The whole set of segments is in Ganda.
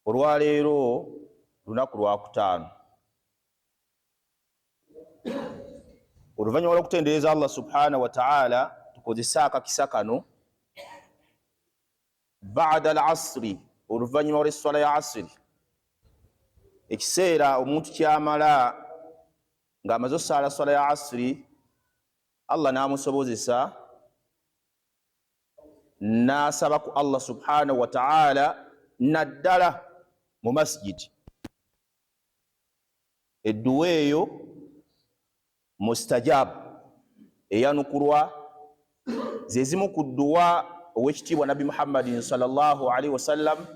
Olwaleero lunaku lwakutaano. Oluvannyuma lw'okutendereza Allah subhanahu wa ta'ala tukozesa akakisa kano ba'da al-asri, oluvannyuma lw'esswala ya asiri, ekiseera omuntu kyamala ng'amaze osaala swala ya asiri, Allah n'amusobozesa n'asaba ku Allah subhanahu wa ta'ala naddala mu masjidi. Edduwa eyo mustajabu eyanukulwa, ze zimu ku dduwa ow'ekitiibwa Nabi Muhammadin sallallahu alaihi wasallam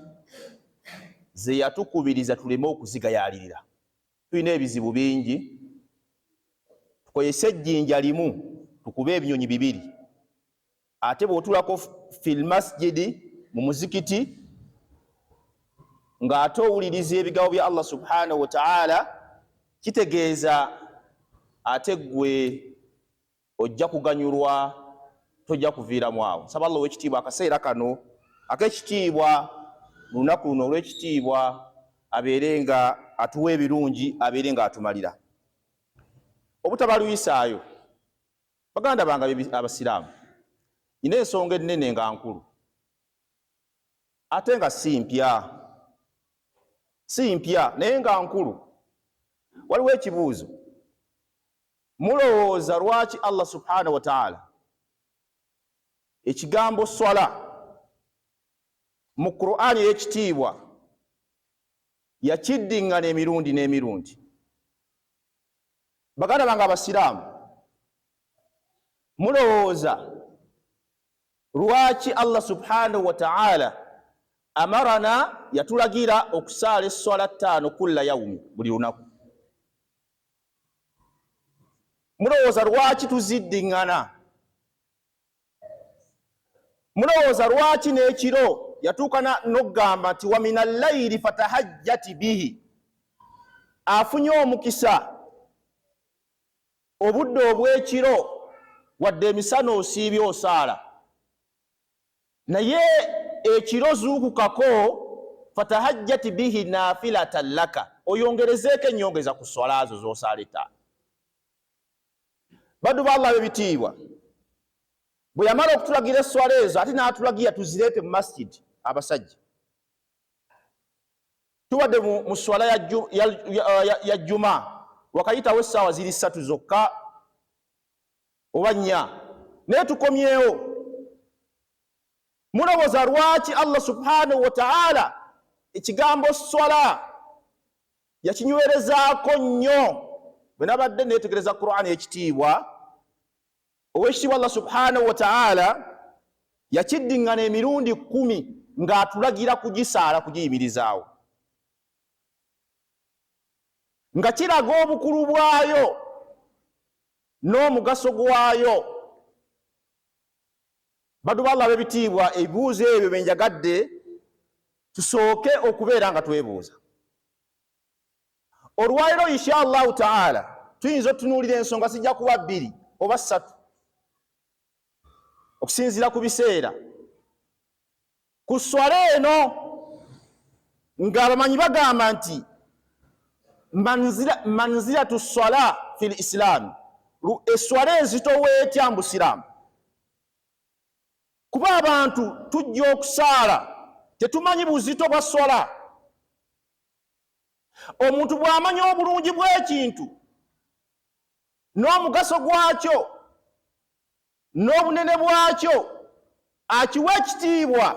ze yatukubiriza tuleme okuzigayaalirira. Tulina ebizibu bingi, tukozese ejjinja limu tukube ebinyonyi bibiri, ate bw'otulako fil masjidi mu muzikiti ng'ate owuliriza ebigambo bya Allah subhanahu wa ta'ala, kitegeeza ate gwe ojja kuganyulwa, tojja kuviiramu awo. Nsaba Allah ow'ekitiibwa akaseera kano ak'ekitiibwa mu lunaku luno olw'ekitiibwa abeere nga atuwa ebirungi, abeere nga atumalira. Obutabalwisaayo, baganda bange abasiraamu, nina ensonga ennene nga nkulu ate nga si mpya naye nga nkulu. Waliwo ekibuuzo, mulowooza lwaki Allah subhanahu wa ta'ala ekigambo swala mu Qur'ani ey'ekitiibwa yakiddiŋŋana emirundi n'emirundi? Baganda bange abasiraamu, mulowooza lwaki Allah subhanahu wa ta'ala amarana, yatulagira okusaala esswala 5 kulla yawmi, buli lunaku? Mulowooza lwaki tuziddiŋŋana? Mulowooza lwaki n'ekiro yatuuka n'okugamba nti wa minal layli fatahajjati bihi, afunye omukisa obudde obw'ekiro wadde emisana osiibye osaala, naye ekiro zuukukako fatahajjati bihi naafilatan laka, oyongerezeeko ennyongeza ku swala zo z'osaala 5. Baddu ba Allah b'ebitiibwa, bwe yamala okutulagira esswala ezo ate n'atulagira tuzireete mu masjidi. Abasajja, tubadde mu swala ya juma, wakayitawo essaawa ziri 3 zokka oba 4, naye tukomyewo. Mulowooza lwaki Allah subhanahu wa ta'ala ekigambo swala yakinywerezaako nnyo? Bwe nabadde neetegereza Qur'ani ekitiibwa, ow'ekitiibwa Allah subhanahu wa ta'ala yakiddiŋŋana emirundi 10 ng'atulagira kugisaala, kugiyimirizaawo, nga kiraga obukulu bwayo n'omugaso gwayo. Baddu ba Allah b'ebitiibwa, ebibuuzo ebyo bye njagadde tusooke okubeera nga twebuuza. Olwaliro insha Allahu ta'ala tuyinza otunuulira ensonga zijja kuba 2 oba 3 okusinziira ku biseera. Ku swala eno ng'abamanyi bagamba nti manzilatu swala fil islam, eswala enzitowa etya mu Busiraamu. Kuba abantu tujja okusaala tetumanyi buzito bwa swala. Omuntu bw'amanya obulungi bw'ekintu n'omugaso gwakyo n'obunene bwakyo, akiwa ekitiibwa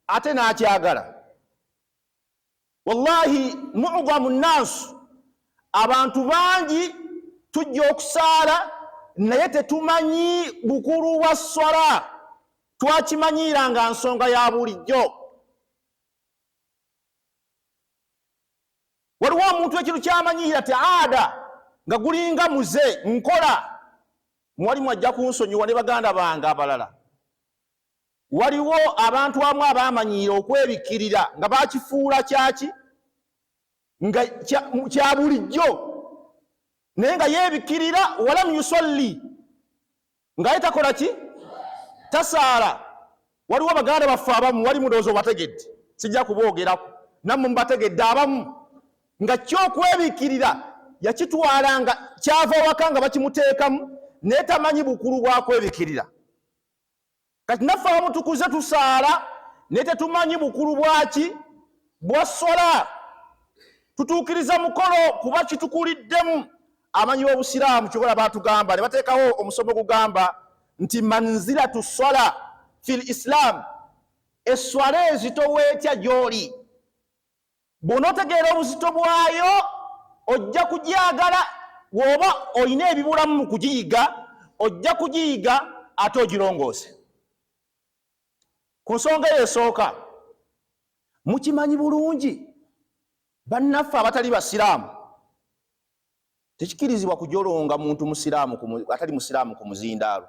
ate n'akyagala. Wallahi mu'dhamu nnaasu, abantu bangi tujja okusaala naye tetumanyi bukulu bwa swala, twakimanyiira nga nsonga ya bulijjo. Waliwo omuntu ekintu kyamanyiira taada nga gulinga muze nkola. Mwalimu ajja kunsonyiwa ne baganda bange abalala, waliwo abantu abamu abamanyiira okwebikkirira nga bakifuula kyaki nga kya bulijjo, naye nga yeebikkirira walam yusolli, nga ye takola ki? Tasaala. Waliwo baganda baffe abamu, wali mudoozo bategedde, sijja kuboogerako, nammwe mbategedde abamu nga kyokwebikirira yakitwalanga kyava waka nga bakimuteekamu naye tamanyi bukulu bwa kwebikirira. Kati naffe abamu tukuze tusaala naye tetumanyi bukulu bwaki bwa swala. Tutuukiriza mukolo kuba kitukuliddemu. Amanyi b'Obusiraamu kyobola baatugamba ne bateekawo omusomo gugamba nti manzilatu swala fil Islam, esswala ezito weetya gy'oli. Bw'onootegeera obuzito bwayo ojja kugyagala, bw'oba olina ebibulamu mu kugiyiga ojja kugiyiga ate ogirongoose. Ku nsonga esooka, mukimanyi bulungi bannaffe abatali basiraamu tekikirizibwa kujolonga muntu musiraamu atali musiraamu ku muzindaalo.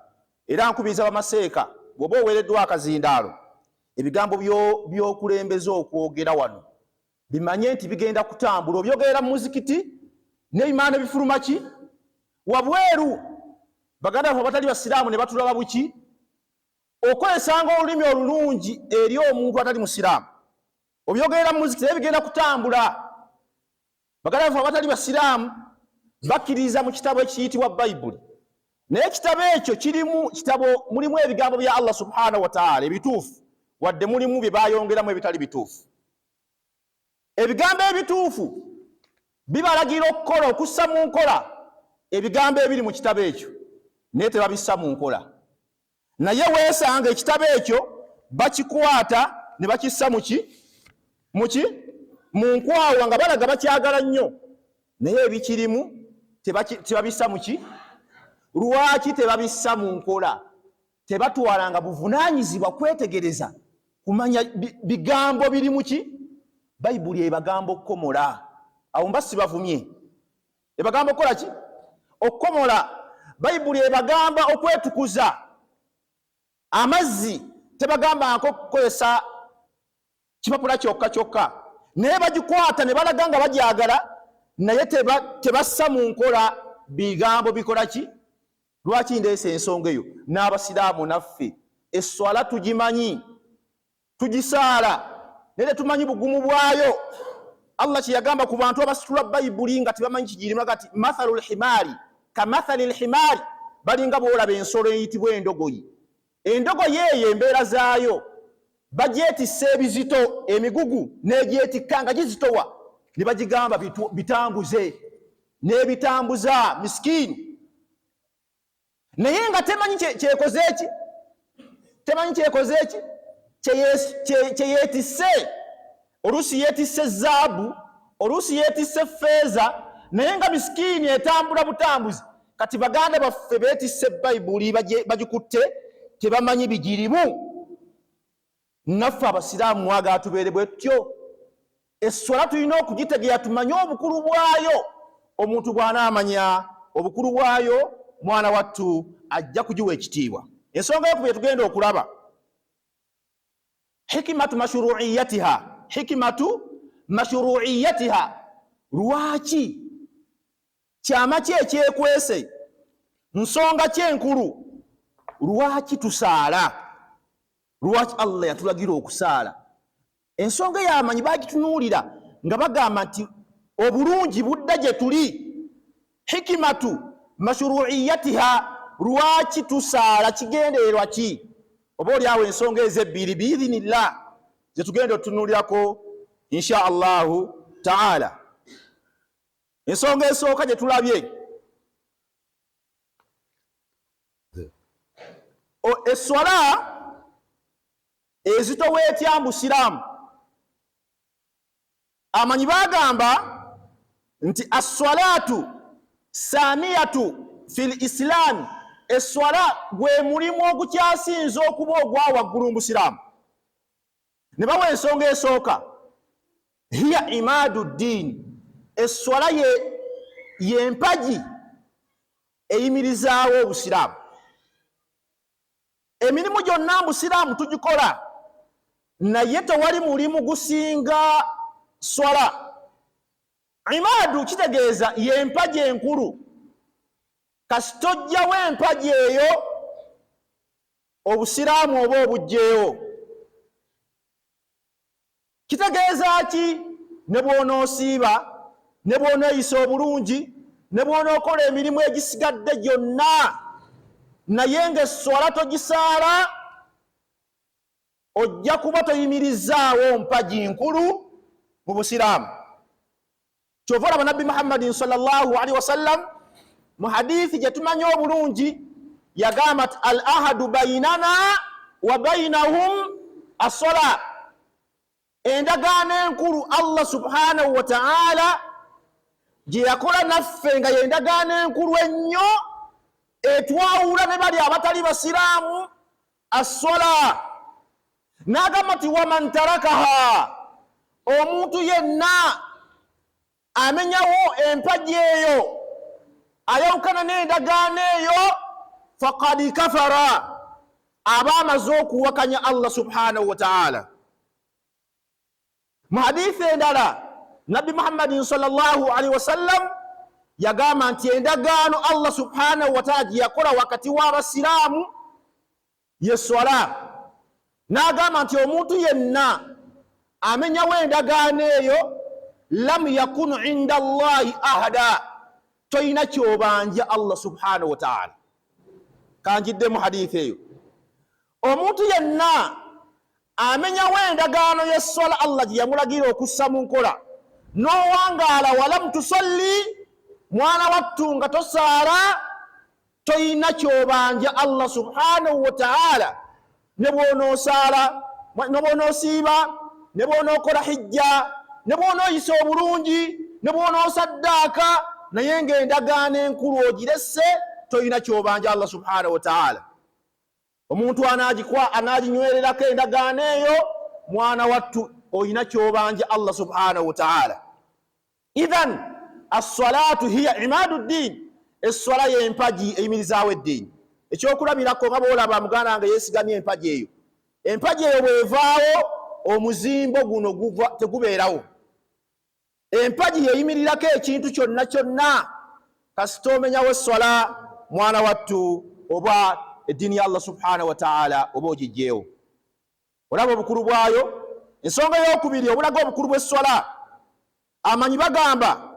Era nkubiriza bamaseeka, bw'oba oweereddwa akazindaalo, ebigambo by'okulembeza okwogera wano bimanye nti bigenda kutambula. Obyogerera mu muzikiti n'ebimaana bifuluma ki wabweru. Baganda baffe abatali basiraamu ne batulaba buki okwesanga olulimi olulungi eri omuntu atali musiraamu. Obyogerera mu muzikiti bigenda kutambula. Baganda baffe abatali basiraamu bakkiriza mu kitabo ekiyitibwa Bayibuli, naye ekitabo ekyo mulimu ebigambo bya Allah subhanahu wa ta'ala ebituufu, wadde mulimu bye bayongeramu ebitali bituufu. Ebigambo ebituufu bibalagira okukola, okussa mu nkola ebigambo ebiri mu kitabo ekyo, naye tebabissa mu nkola. Naye weesanga ekitabo ekyo bakikwata ne bakissa mu nkwawa nga balaga bakyagala nnyo, naye ebikirimu tebabissa muki. Lwaki tebabissa mu nkola? Tebatwalanga buvunaanyizibwa kwetegereza kumanya bigambo biri muki. Bayibuli ebagambo okukomola. Awo mba sibavumye. Ebagambo okukola ki? Okukomola. Bayibuli ebagamba okwetukuza. Amazzi tebagamba okukozesa kipapula kyokka, naye bagikwata ne balaga nga bagyagala, naye tebassa mu nkola bigambo bikola ki. Lwaki ndeese ensonga eyo? N'abasiraamu naffe esswala tugimanyi, tugisaala naye tumanyi bugumu bwayo. Allah kye yagamba ku bantu abasitula Bayibuli nga tebamanyi kigirimu kati mathalul himari kamathalil himari, balinga bw'olaba ensolo eyitibwa endogoyi. Endogoyi eyo embeera zaayo bagyetissa ebizito, emigugu n'egyetikka nga gizitowa, ne bagigamba bitambuze, n'ebitambuza miskini. Naye nga temanyi kyekoze eki, temanyi kyekoze eki, kyeyetisse. Oluusi yeetisse zaabu, oluusi yeetisse ffeeza, naye nga miskini etambula butambuzi. Kati baganda baffe beetisse Bayibuli bagikutte, tebamanyi bigirimu. Naffe abasiraamu mwagala tubeere bwetyo. Esswala tulina okugitegeera tumanye obukulu bwayo. Omuntu bw'anaamanya obukulu bwayo, mwana wattu ajja kugiwa ekitiibwa. Ensonga yokubye tugenda okulaba hikimatu mashru'iyatiha. Lwaki kyama ki ekyekwese, nsonga ki enkulu? Lwaki tusaala? Lwaki Allah yatulagira okusaala? Ensonga y'amanyi bagitunuulira nga bagamba nti obulungi budda gye tuli. Hikimatu mashru'iyatiha, lwaki tusaala, kigendererwa ki? Oba oliawo ensonga ezebbiri biidhinillah ze tugenda otunuulirako insha Allahu ta'ala. Ensonga esooka gye tulabye, esswala ezitoweetya mu Busiraamu. Amanyi bagamba nti as-salatu saniyatu fil Islam, esswala gwe mulimu ogukyasinza okuba ogwa waggulu mu Busiraamu. Ne bawa ensonga esooka, hiya imaadu ddiini, esswala y'empagi eyimirizaawo Obusiraamu. Emirimu gyonna mu Busiraamu tugikola, naye tewali mulimu gusinga swala. Imaadu kitegeeza y'empagi enkulu. Kasitojjawo empagi eyo, Obusiraamu oba obugjeewo. Kitegeeza ki? ne bw'onoosiiba ne bw'onooyisa obulungi ne bw'onookola emirimu egisigadde gyonna, naye ng'esswala togisaala, ojja kuba toyimirizaawo mpagi nkulu mu Busiraamu. Kyova olaba Nabbi Muhammadin sallallahu alaihi wasallam mu hadithi gye tumanyi obulungi yagamba nti al ahadu bainana wa bainahum as-sala, endagaano enkulu Allah subhanahu wa ta'ala gye yakola naffe nga y'endagaano enkulu ennyo etwawula ne bali abatali basiraamu, as-sala. N'agamba nti waman tarakaha, omuntu yenna amenyawo empagi eyo, ayawukana n'endagaano eyo, faqad kafara, aba amaze okuwakanya Allah subhanahu wa ta'ala. Mu hadithi endala Nabbi Muhammadin sallallahu alaihi wasallam yagamba nti endagaano Allah subhanahu wa ta'ala gye yakola wakati w'abasiraamu ye swala. N'agamba nti omuntu yenna amenyawo endagaano eyo, lam yakun inda Allahi ahada, toyina kyobanja Allah subhanahu wa ta'ala. Kanjidde mu hadithi eyo, omuntu yenna amenyawo endagaano y'esswala Allah gye yamulagira okussa mu nkola, n'owangaala walam tusalli, mwana wattu nga tosaala, toyina kyobanja Allah subhanahu wa ta'ala. Ne bw'onoosaala, ne bw'onoosiiba, ne bw'onookola hijja, ne bw'onooyisa obulungi, ne bw'onoosaddaaka, naye ng'endagaano enkulu ogiresse, toyina kyobanja Allah subhanahu wa ta'ala. Omuntu anaaginywererako endagaano eyo, mwana wattu oyina kyobanja Allah subhanahu wa ta'ala. Idhan as-salatu hiya imadu ddin, esswala y'empagi eyimirizaawo eddiini. Ekyokulabirako nga bw'olaba muganda wange yeesigamye empagi eyo, empagi eyo bw'evaawo omuzimbo guno tegubeerawo. Empagi yeyimirirako ekintu kyonna kyonna. Kasita omenyawo esswala, mwana wattu, oba eddiini ya Allah subhanahu wa ta'ala oba ogijjeewo. Olaba obukulu bwayo. Ensonga ey'okubiri obulaga obukulu bw'esswala, amanyi bagamba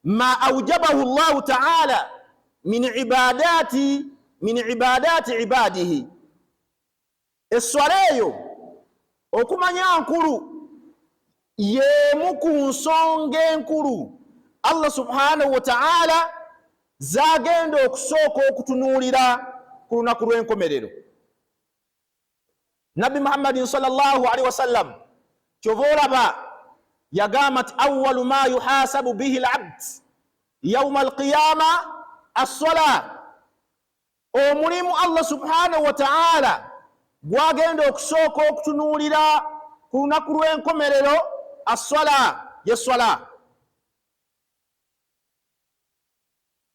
ma awjabahu Allahu ta'ala min ibadati ibadihi. Esswala eyo okumanya nkulu y'emu ku nsonga enkulu Allah subhanahu wa ta'ala zagenda okusooka okutunuulira ku lunaku lw'enkomerero. Nabbi Muhammadin sallallahu alaihi wasallam kyova olaba yagamba nti awwalu ma yuhasabu bihi al-abd yawma al-qiyama as-sala. Omulimu Allah subhanahu wa ta'ala gwagenda okusooka okutunuulira ku lunaku lw'enkomerero, as-sala, y'esswala.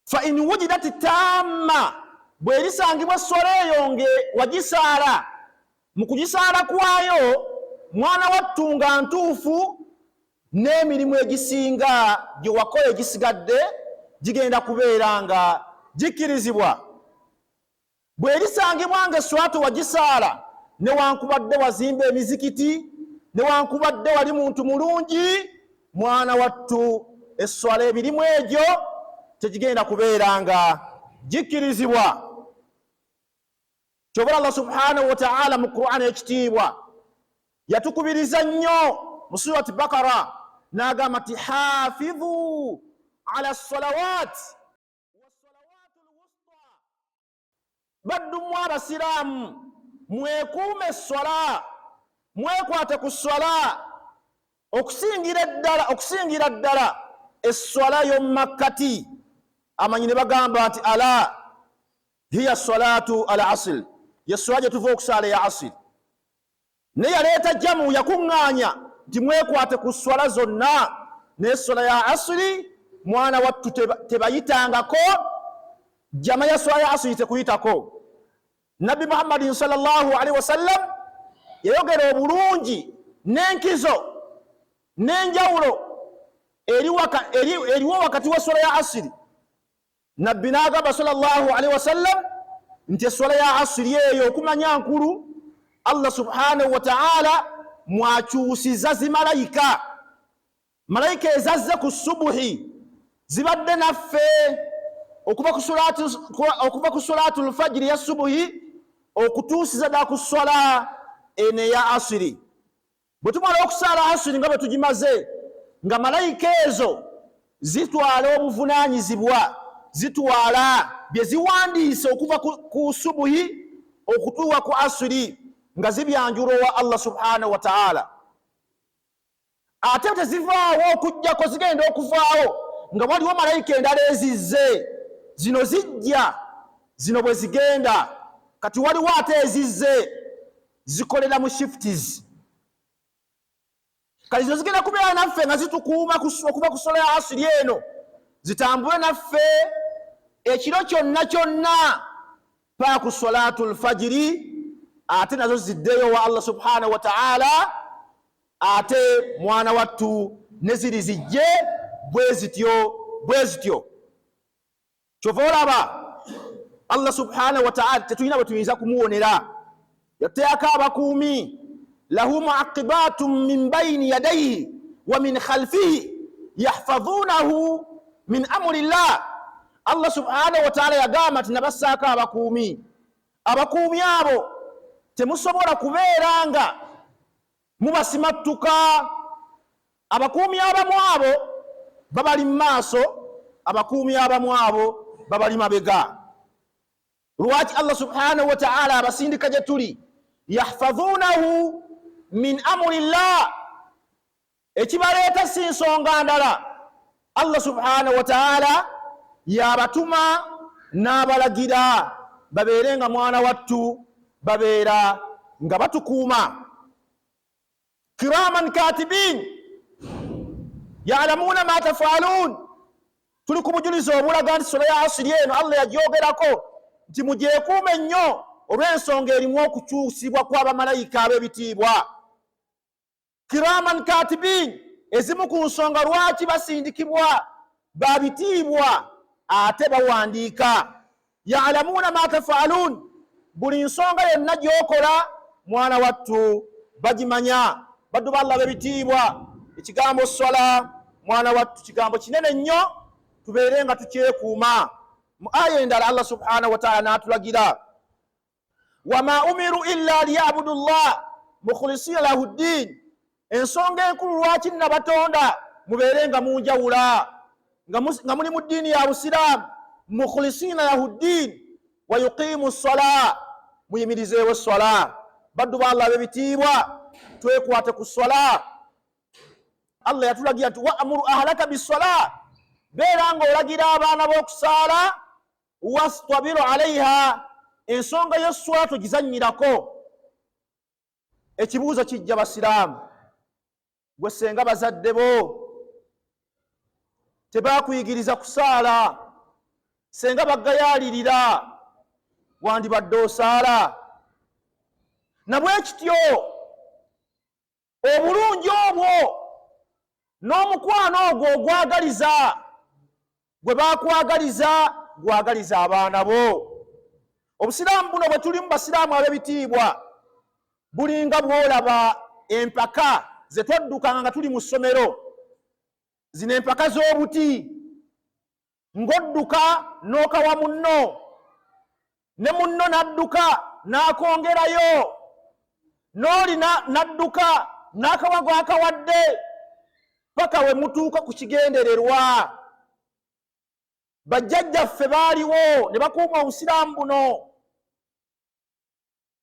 Fa in wujidat tamma, bw'erisangibwa esswala eyo nge wagisaala, mu kugisaala kwayo mwana wattu nga ntuufu, n'emirimu egisinga gye wakola egisigadde gigenda kubeera nga gikkirizibwa. Bw'erisangibwa nga esswala tewagisaala, newankubadde wazimba emizikiti, newankubadde wali muntu mulungi, mwana wattu esswala emirimu egyo tegigenda kubeera nga gikkirizibwa. Kyobala Allah subhanahu wa ta'ala mu Qur'an ekitiibwa yatukubiriza nnyo mu surati Bakara, n'agamba nti hafidhu ala salawat wassalawatu alwusta, baddumu abasiraamu mwekuume esswala, mwekwate ku sswala, okusingira ddala esswala y'omu makkati. Amanyi ne bagamba nti ala hiya salatu al asr, y'esswala gye tuva okusaala ya asr. Ne yaleeta jamu, yakuŋŋaanya nti mwekwate ku sswala zonna, n'esswala ya asri mwana wattu tebayitangako, jama ya sswala ya asri tekuyitako. Nabbi Muhammadin sallallahu alaihi wasallam yayogera obulungi n'enkizo n'enjawulo eriwo wakati wa sswala ya asri. Nabbi n'agamba sallallahu alaihi wasallam nti esswala ya asri eyo okumanya nkulu, Allah subhanahu wa ta'ala mwakyusiza zimalayika. malaika ezazze ku subuhi zibadde naffe okuva ku salatul fajiri ya subuhi okutuusiza ddala ku swala eno eya asiri. Bwe tumala okusaala asiri nga bwe tugimaze, nga malaika ezo zitwala obuvunaanyizibwa, zitwala bye ziwandiise okuva ku subuhi okutuuka ku asiri nga zibyanjula owa Allah subhanahu wa ta'ala. Ate tezivaawo okujjako, zigenda okuvaawo nga waliwo malaika endala ezizze. Zino zijja, zino bwe zigenda, kati waliwo ate ezizze zikolera mu shifts. Kati zino zigenda kubeera naffe nga zitukuuma okuva ku swala ya asiri eno, zitambule naffe ekiro kyonna kyonna paka ku salatul fajiri, ate nazo ziddeyo wa Allah subhanahu wa ta'ala, ate mwana wattu ne ziri zijje bwe zityo. Kyova olaba Allah subhanahu wa ta'ala tetulina bwe tuyinza kumuwonera. Yateeka abakuumi, lahu mu'aqibatun min bayni yadayhi wa min khalfihi yahfazunahu min amrillah. Allah subhanahu wa ta'ala yagamba nti nabassaako abakuumi. Abakuumi abo temusobola kubeera nga mubasimattuka. Abakuumi abamu abo babali mu maaso, abakuumi abamu abo babali mabega. Lwaki Allah subhanahu wa ta'ala abasindika gye tuli, yahfazunahu min amrillah. Ekibaleeta si nsonga ndala, Allah subhanahu wa ta'ala yabatuma n'abalagira babeere nga mwana wattu babeera nga batukuuma. Kiraman katibin ya'lamuna ma taf'alun. Tuli ku bujulizi obulaga nti swala ya asiri eno Allah yagyogerako nti mugyekuume nnyo olw'ensonga erimu okukyusibwa kw'abamalayika ab'ebitiibwa. Kiraman katibin, ezimu ku nsonga lwaki basindikibwa babitiibwa ate bawandiika. Ya'lamuna ma taf'alun, buli nsonga yonna gy'okola mwana wattu bagimanya. Baddu ba Allah b'ebitiibwa, ekigambo swala mwana wattu kigambo kinene nnyo, tubeere nga tukyekuuma. Mu aya endala Allah subhanahu wa ta'ala n'atulagira, wama umiru illa liyabudu llah mukhlisina lahu ddin. Ensonga enkulu lwaki nabatonda mubeere nga munjawula, nga muli mu ddiini ya Busiraamu, mukhlisina lahu ddin wa yuqimu ssala, muyimirizeewo swala. Baddu ba Allah b'ebitiibwa, twekwate ku swala. Allah yatulagira nti wa'muru ahlaka bis-swala, beera nga olagira abaana b'okusaala, wastabiru alaiha, ensonga y'esswala togizannyirako. Ekibuuzo kijja Basiraamu, gwe senga bazadde bo tebakuyigiriza kusaala, senga baggayaalirira, wandibadde osaala? Nabwe kityo obulungi obwo n'omukwano ogwo ogwagaliza, gwe bakwagaliza gwagaliza abaana bo. Obusiraamu buno bwe tulimu Basiraamu ab'ebitiibwa, bulinga bw'olaba empaka ze twaddukanga nga tuli mu ssomero, zino empaka z'obuti, ng'odduka n'okawa munno, ne munno n'adduka n'akongerayo, n'oli n'adduka n'akawa gw'akawadde, paka we mutuuka ku kigendererwa. Bajjajjaffe baaliwo ne bakuuma Obusiraamu buno,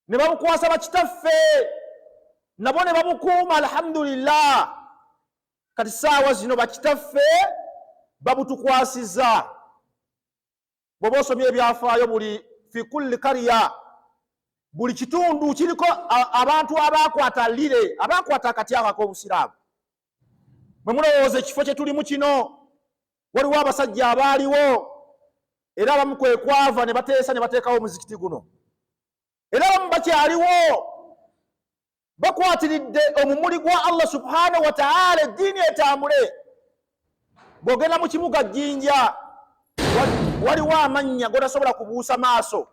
ne babukwasa bakitaffe, nabo ne babukuuma alhamdulillah. Kati saawa zino bakitaffe babutukwasiza. Bw'oba osomye ebyafaayo buli fi kulli kariya, buli kitundu kiriko abantu abakwata lire, abakwata akatyago ak'Obusiraamu. Bwe mulowooza ekifo kye tulimu kino, waliwo abasajja abaaliwo, era abamu kwe kwava ne bateesa ne bateekawo omuzikiti guno, era abamu bakyaliwo bakwatiridde omumuli gwa Allah subhanahu wa ta'ala, eddiini etambule. Bw'ogenda mu kibuga Jjinja, waliwo amannya gotasobola kubuusa maaso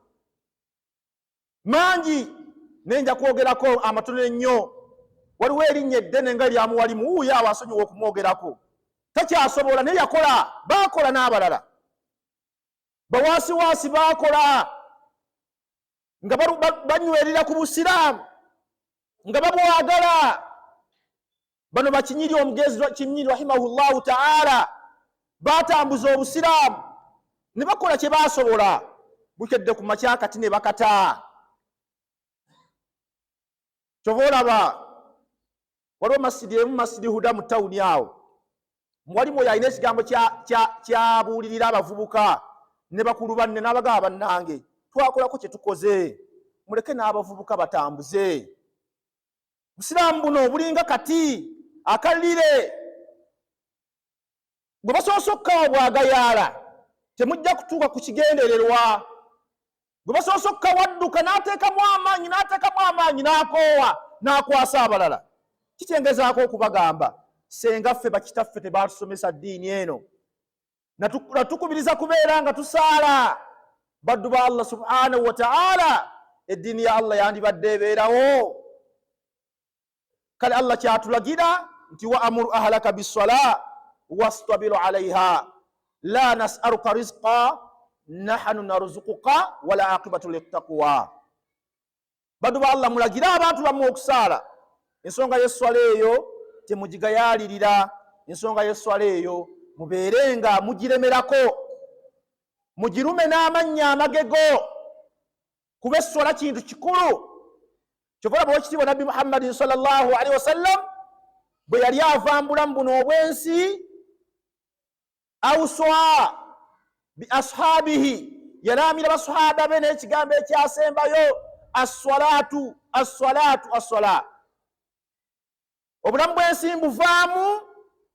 mangi, nenja kwogerako amatono ennyo. Waliwo erinnya eddene nga lya muwalimu, wuuyo awo asonyiwa okumwogerako. takyasobola naye yakola, bakola n'abalala, bawaasiwaasi bakola nga banywerera ku busiraamu nga babwagala. Bano Bakinyiri omugezi Kinyiri rahimahullahu ta'ala batambuza obusiraamu ne bakola kye basobola, bukedde ku makya kati ne bakata. Kyova olaba waliwo masjidi emu, Masjidi Huda mu tawuni awo, mwalimu oyo alina ekigambo kyabuulirira abavubuka ne bakulu banne n'abagaba bannange, twakolako kye tukoze, muleke n'abavubuka batambuze. Busiraamu buno bulinga kati akalire, bwe basoose okukawa bwagayaala temujja kutuuka ku kigendererwa. Bwe basoose okukawadduka n'ateekamu amaanyi n'akoowa n'akwasa abalala, kikyengezaako okubagamba senga ffe bakitaffe tebatusomesa ddiini eno, natukubiriza kubeera nga tusaala baddu ba Allah subhanahu wa ta'ala, eddiini ya Allah yandibadde ebeerawo. Kale Allah kyatulagira nti wa amuru ahlaka bisala wastabiru alaiha la nas'aluka rizqa nahnu narzuquka wala aqibatu littaqwa. Baddu ba Allah mulagira abantu bammwe okusaala, ensonga y'esswala eyo temugigayaalirira, ensonga y'esswala eyo mubeerenga mugiremerako, mugirume n'amannya amagego, kuba esswala kintu kikulu. Kyova olaba Oweekitiibwa Nabbi Muhammadin sallallahu alaihi wasallam bwe yali ava mu bulamu buno obwensi, awusa bi ashaabihi, yalaamira basahaba be n'ekigambo ekyasembayo as-salatu as-salatu as-sala. Obulamu bw'ensi mbuvaamu,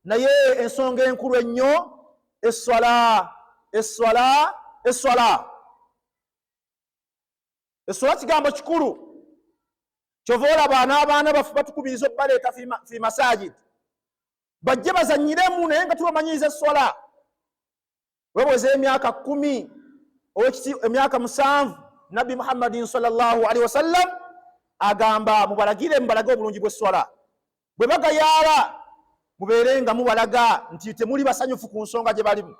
naye ensonga enkulu ennyo essala, essala, essala. Essala kigambo kikulu. Kyova olaba n'abaana baffe batukubiriza okubaleeta fi masajid bajje bazanyiremu, naye nga tubamanyiriza esswala. Webweza emyaka 10, emyaka 7, Nabbi Muhammadin sallallahu alaihi wasallam agamba mubalage obulungi bw'esswala. Bwe bagayaala mubeerenga mubalaga nti temuli basanyufu ku nsonga gye balimu.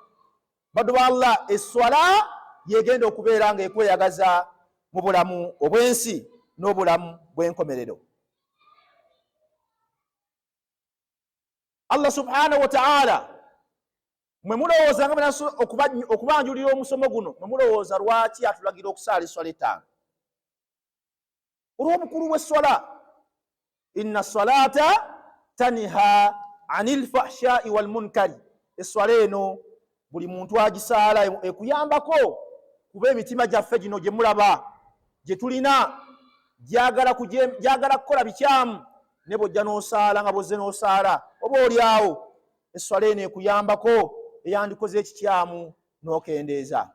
Baddu ba Allah, esswala yegenda okubeera nga ekweyagaza mu bulamu obwensi n'obulamu bw'enkomerero. Allah subhanahu wa ta'ala mwe mulowooza nga okubanjulira omusomo guno, mwe mulowooza lwaki atulagira okusaala esswala etaano? Olw'obukulu bw'esswala. Inna salata taniha anil fahshai wal munkari. Esswala eno buli muntu agisaala ekuyambako, kuba emitima gyaffe gino gye mulaba gye tulina gyagala kukola bikyamu, ne bw'ojja n'osaala nga bw'ozze n'osaala oba oli awo esswala eno ekuyambako eyandikoze ekikyamu n'okendeeza.